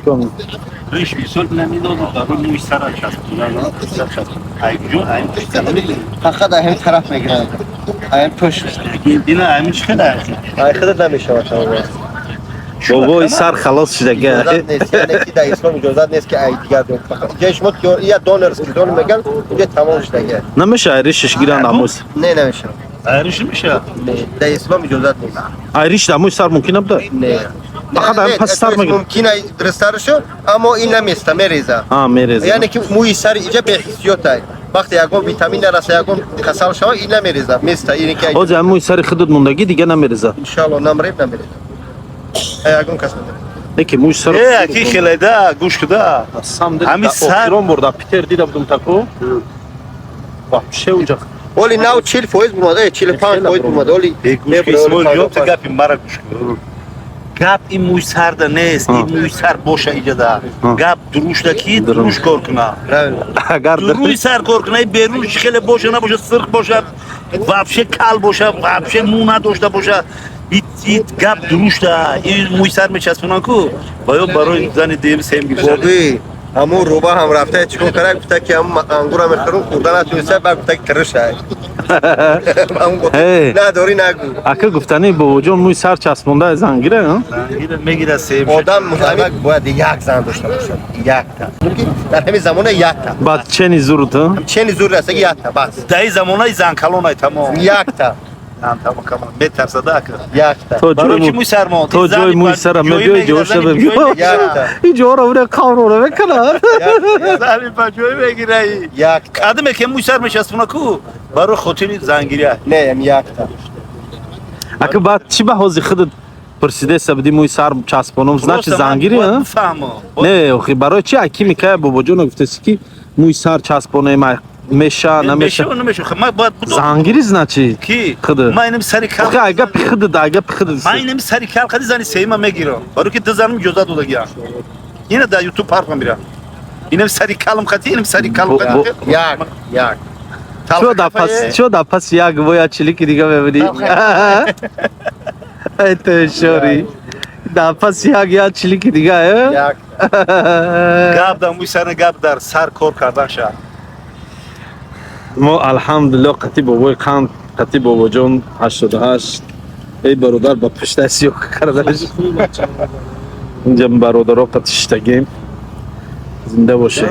کن ریش میسود نمیداد و رو موی سر چسب فقط این طرف میگیرن این پشت دینا همین چه خیلی خودت نمیشه تمام بابای سر خلاص شده اجازت نیست یعنی که در اسلام اجازت نیست که ای دیگر بیاد فقط اینجا شما یا دونرز که دون میگن اینجا تمام شده نمیشه ایریشش گیرن اموز نه نمیشه ایریش میشه نه در اسلام اجازت نیست ایریش دموش سر ممکنه بده نه فقط هم پس سر میگیره ممکنه درستر شو اما این نمیسته میریزه میریزه یعنی که موی سر اینجا به حسیات های وقتی یکم ویتامین نرسه یکم کسل شوه این نمیریزه میسته اینی که اوز اموی سر خودت موندگی دیگه نمیریزه ان شاء الله نمیریزه یکم کسل یکی موش سر کی خیلی ده گوش کده همین سر برده پیتر دیدم بودم تکو وحشه اونجا ولی ناو 40% بوده 45% بوده ولی گوش که اسمال یاد گپی مرا گوش کده گپ این موی سر ده نیست این موی سر باشه اینجا ده گپ دروش ده کی دروش کار کنه اگر دروی سر کار کنه بیرونش خیلی باشه نباشه سرخ باشه وحشه کل باشه وحشه مو نداشته باشه ایت گپ دروش ده این موی سر میچسبونن کو باید برای زن دیم سیم گیرشن بابی همون روبا هم رفته چیکار کرد گفته که هم انگور هم میخورم خوردن نتونسته بعد گفته که ترش های نداری نگو اکه گفتنی با جون موی سر چسبونده زنگیره ها میگیره سیم آدم مطابق باید یک زن داشته باشه یک تا در همین زمانه یک تا بعد چنی زور تو چنی زور رسه یک تا بس در زمانه زن کلون های تمام یک تا تمام کمان بترسده که یک تا برای موی سر ما تو جای موی سر هم بیای جوشه ببین این جوه رو بره کام رو بکنن زمین پا جوی بگیره یک تا آدمه که موی سر میچسبونه کو برای خاطر زنگیری نه هم یک تا اکه بعد چی به حوزی خودت پرسیده سبدی موی سر چسبونم نه چی زنگیری ها نه اخی برای چی اکی میکه بابا جون گفته که موی سر چسبونه میشه نمیشه خب من باید زنگیریز نه چی کی خود من اینم سری کال اخی اگه پخد ده اگه پخد من اینم سری کال خدی زنی سیما میگیرم برای که دزنم اجازه داده گیا اینه در یوتیوب پارک میرم اینم سری کالم خدی اینم سری کالم خدی یک چو دا پس یک باید چلی که دیگه ببینی ای تو شوری دا پس یک یا چلی که دیگه یک گاب دا موی سر گاب در سر کار کردن شد ما الحمدلله قطی بابای قند قطی بابا جان 88 ای برادر با پشت سیوک کردنش اینجا برادر ها قطیشتگیم زنده باشه